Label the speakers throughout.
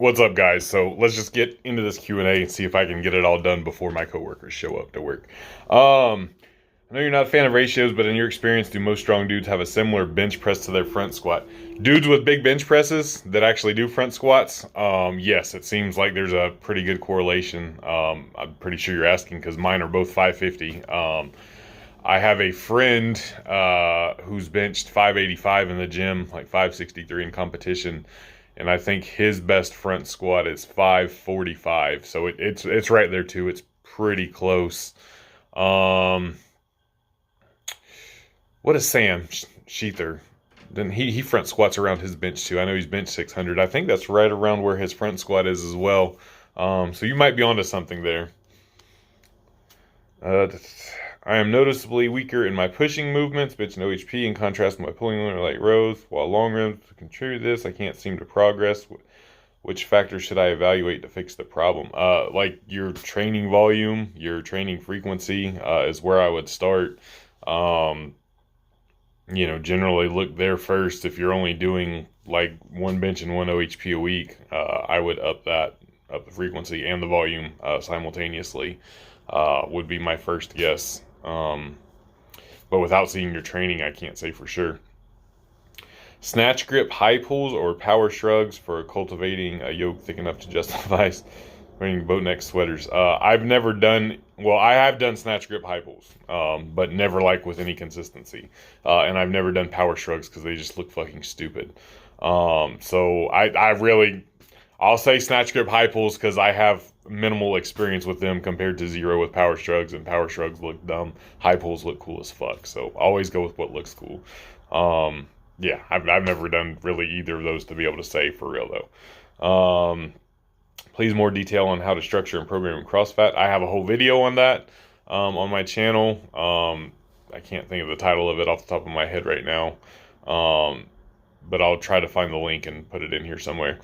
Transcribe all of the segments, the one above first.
Speaker 1: What's up, guys? So let's just get into this Q&A and see if I can get it all done before my coworkers show up to work. I know you're not a fan of ratios, but in your experience, do most strong dudes have a similar bench press to their front squat? Dudes with big bench presses that actually do front squats, yes, it seems like there's a pretty good correlation. I'm pretty sure you're asking because mine are both 550. I have a friend who's benched 585 in the gym, like 563 in competition, and I think his best front squat is 545. So it's right there too. It's pretty close. Um, what is Sam Sheether? Then he front squats around his bench too. I know he's bench 600. I think that's right around where his front squat is as well. So you might be onto something there. I am noticeably weaker in my pushing movements, bench no HP, in contrast to my pulling or light rows. While long runs contribute to this, I can't seem to progress. Which factors should I evaluate to fix the problem? Like your training volume, your training frequency is where I would start. Um, generally look there first. If you're only doing like one bench and one OHP a week, I would up the frequency and the volume simultaneously. Would be my first guess. But without seeing your training, I can't say for sure. Snatch grip high pulls or power shrugs for cultivating a yoke thick enough to justify wearing boat neck sweaters. I've never done, well, I have done snatch grip high pulls, but never like with any consistency. And I've never done power shrugs because they just look fucking stupid. So I'll say snatch grip high pulls because I have minimal experience with them compared to zero with power shrugs, and power shrugs look dumb. High pulls look cool as fuck. So always go with what looks cool. Yeah, I've never done really either of those to be able to say for real though. Please more detail on how to structure and program CrossFit. I have a whole video on that on my channel. I can't think of the title of it off the top of my head right now. But I'll try to find the link and put it in here somewhere.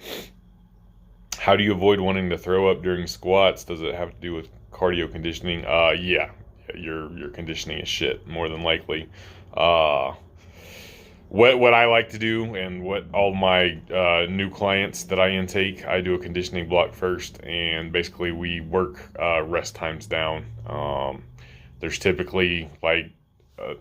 Speaker 1: How do you avoid wanting to throw up during squats? Does it have to do with cardio conditioning? Yeah, your conditioning is shit, more than likely. What I like to do, and what all my new clients that I intake, I do a conditioning block first, and basically we work rest times down. There's typically like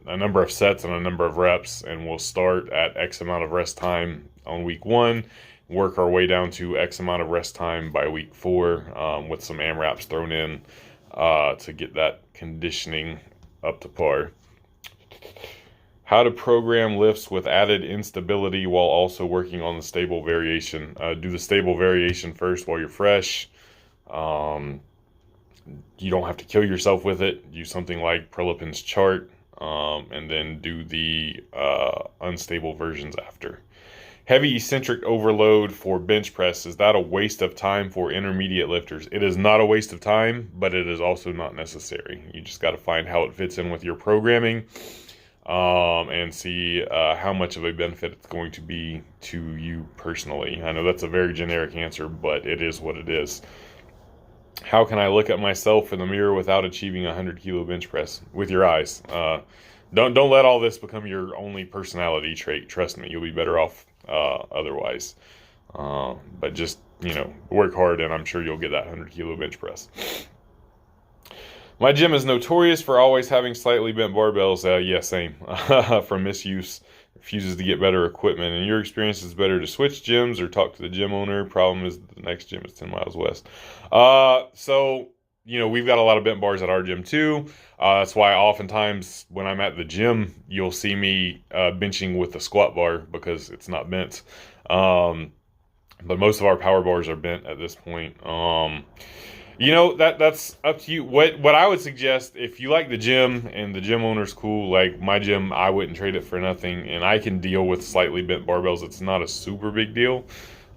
Speaker 1: a number of sets and a number of reps, and we'll start at X amount of rest time on week 1, work our way down to X amount of rest time by week 4, with some AMRAPs thrown in to get that conditioning up to par. How to program lifts with added instability while also working on the stable variation. Do the stable variation first while you're fresh. You don't have to kill yourself with it. Use something like Prelipin's chart, and then do the unstable versions after. Heavy eccentric overload for bench press. Is that a waste of time for intermediate lifters? It is not a waste of time, but it is also not necessary. You just got to find how it fits in with your programming. And see how much of a benefit it's going to be to you personally. I know that's a very generic answer, but it is what it is. How can I look at myself in the mirror without achieving a 100-kilo bench press? With your eyes. Don't let all this become your only personality trait. Trust me, you'll be better off otherwise. But just, work hard, and I'm sure you'll get that 100-kilo bench press. My gym is notorious for always having slightly bent barbells. Yeah, same. From misuse. Refuses to get better equipment. In your experience, it's better to switch gyms or talk to the gym owner. Problem is the next gym is 10 miles west. So, we've got a lot of bent bars at our gym too. That's why oftentimes when I'm at the gym, you'll see me benching with the squat bar because it's not bent. But most of our power bars are bent at this point. That's up to you. What I would suggest, if you like the gym and the gym owner's cool, like my gym, I wouldn't trade it for nothing, and I can deal with slightly bent barbells. It's not a super big deal.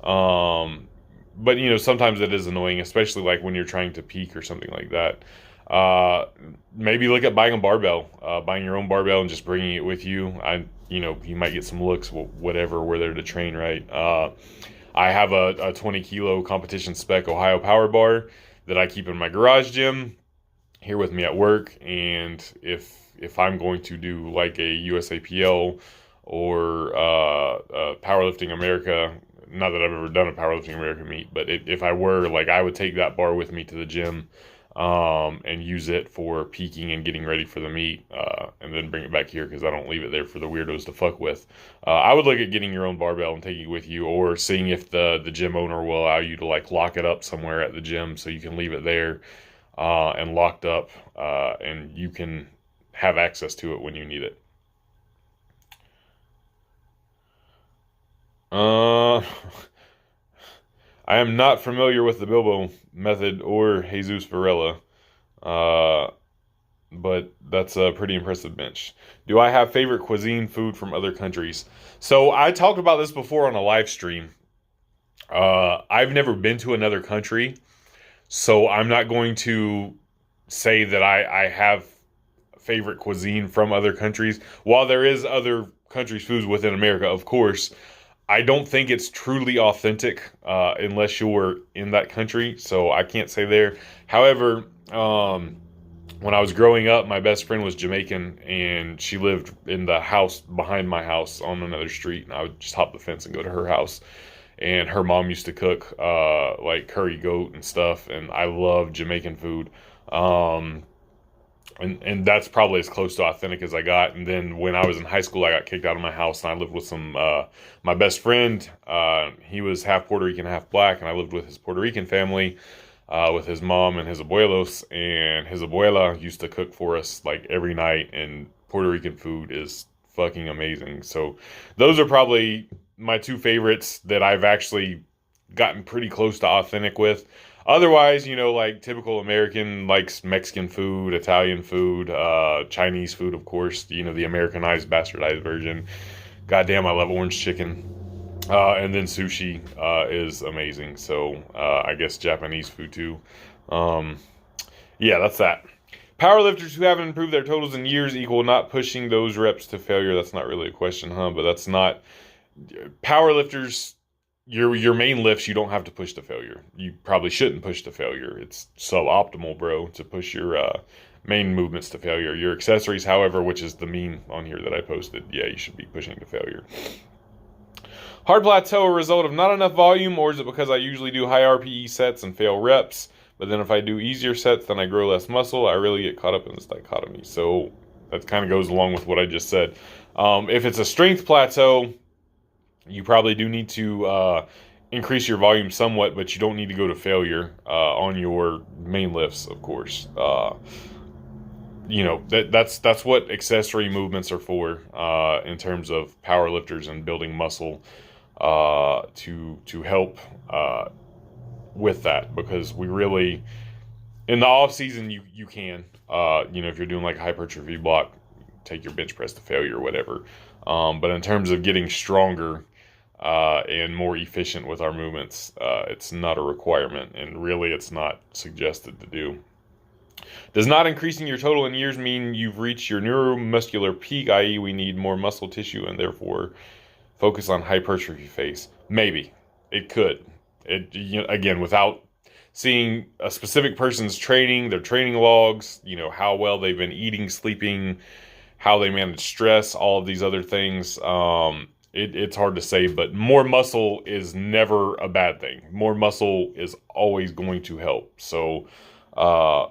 Speaker 1: But sometimes it is annoying, especially like when you're trying to peak or something like that. Maybe look at buying a barbell, buying your own barbell and just bringing it with you. You might get some looks, whatever, we're there to train, right? I have a 20 kilo competition spec Ohio power bar that I keep in my garage gym here with me at work, and if I'm going to do like a USAPL or Powerlifting America not that I've ever done a powerlifting American meet, but if I were, like, I would take that bar with me to the gym, and use it for peaking and getting ready for the meet, and then bring it back here because I don't leave it there for the weirdos to fuck with. I would look at getting your own barbell and taking it with you, or seeing if the gym owner will allow you to like lock it up somewhere at the gym so you can leave it there, and locked up, and you can have access to it when you need it. Uh, I am not familiar with the Bilbo method or Jesus Varela, uh, but that's a pretty impressive bench. Do I have favorite cuisine food from other countries? So I talked about this before on a live stream. I've never been to another country, so I'm not going to say that I have favorite cuisine from other countries. While there is other countries' foods within America, of course, I don't think it's truly authentic, unless you're in that country. So I can't say there. However, when I was growing up, my best friend was Jamaican, and she lived in the house behind my house on another street. And I would just hop the fence and go to her house. And her mom used to cook like curry goat and stuff, and I love Jamaican food. And that's probably as close to authentic as I got. And then when I was in high school, I got kicked out of my house, and I lived with some my best friend. He was half Puerto Rican, half black, and I lived with his Puerto Rican family, with his mom and his abuelos. And his abuela used to cook for us like every night, and Puerto Rican food is fucking amazing. So those are probably my two favorites that I've actually gotten pretty close to authentic with. Otherwise, like typical American, likes Mexican food, Italian food, Chinese food, of course, the Americanized, bastardized version. Goddamn, I love orange chicken. And then sushi is amazing. So I guess Japanese food too. Yeah, that's that. Powerlifters who haven't improved their totals in years equal not pushing those reps to failure. That's not really a question, huh? But that's not... Powerlifters... Your main lifts, you don't have to push to failure. You probably shouldn't push to failure. It's suboptimal, bro, to push your main movements to failure. Your accessories, however, which is the meme on here that I posted, yeah, you should be pushing to failure. Hard plateau a result of not enough volume, or is it because I usually do high RPE sets and fail reps, but then if I do easier sets, then I grow less muscle? I really get caught up in this dichotomy. So that kind of goes along with what I just said. If it's a strength plateau, you probably do need to increase your volume somewhat, but you don't need to go to failure on your main lifts, of course. That's what accessory movements are for, in terms of power lifters and building muscle, to help with that, because we really, in the off season, you can, if you're doing like a hypertrophy block, take your bench press to failure or whatever. But in terms of getting stronger and more efficient with our movements, it's not a requirement, and really it's not suggested to do. Does not increasing your total in years mean you've reached your neuromuscular peak, i.e. we need more muscle tissue and therefore focus on hypertrophy phase? Maybe. It could. Again, without seeing a specific person's training, their training logs, how well they've been eating, sleeping, how they manage stress, all of these other things, it's hard to say, but more muscle is never a bad thing. More muscle is always going to help. So,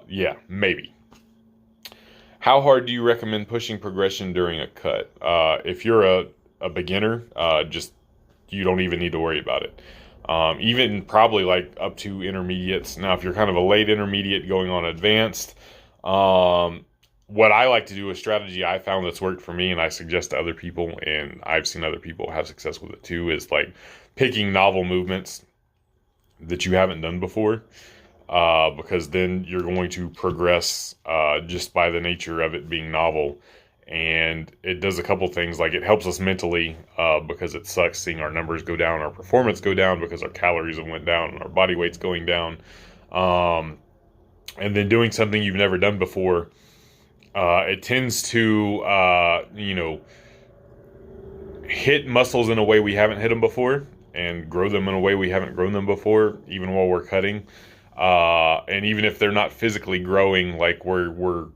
Speaker 1: yeah, maybe. How hard do you recommend pushing progression during a cut? If you're a beginner, you don't even need to worry about it. Even probably like up to intermediates. Now, if you're kind of a late intermediate going on advanced, what I like to do, a strategy I found that's worked for me and I suggest to other people, and I've seen other people have success with it too, is like picking novel movements that you haven't done before, because then you're going to progress just by the nature of it being novel. And it does a couple things, like it helps us mentally, because it sucks seeing our numbers go down, our performance go down because our calories have went down and our body weight's going down. And then doing something you've never done before, it tends to, hit muscles in a way we haven't hit them before, and grow them in a way we haven't grown them before, even while we're cutting. And even if they're not physically growing, like we're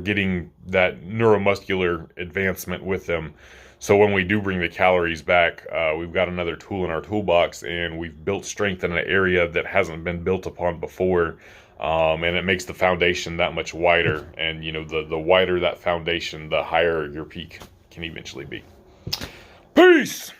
Speaker 1: getting that neuromuscular advancement with them. So when we do bring the calories back, we've got another tool in our toolbox, and we've built strength in an area that hasn't been built upon before. And it makes the foundation that much wider. And, the wider that foundation, the higher your peak can eventually be. Peace!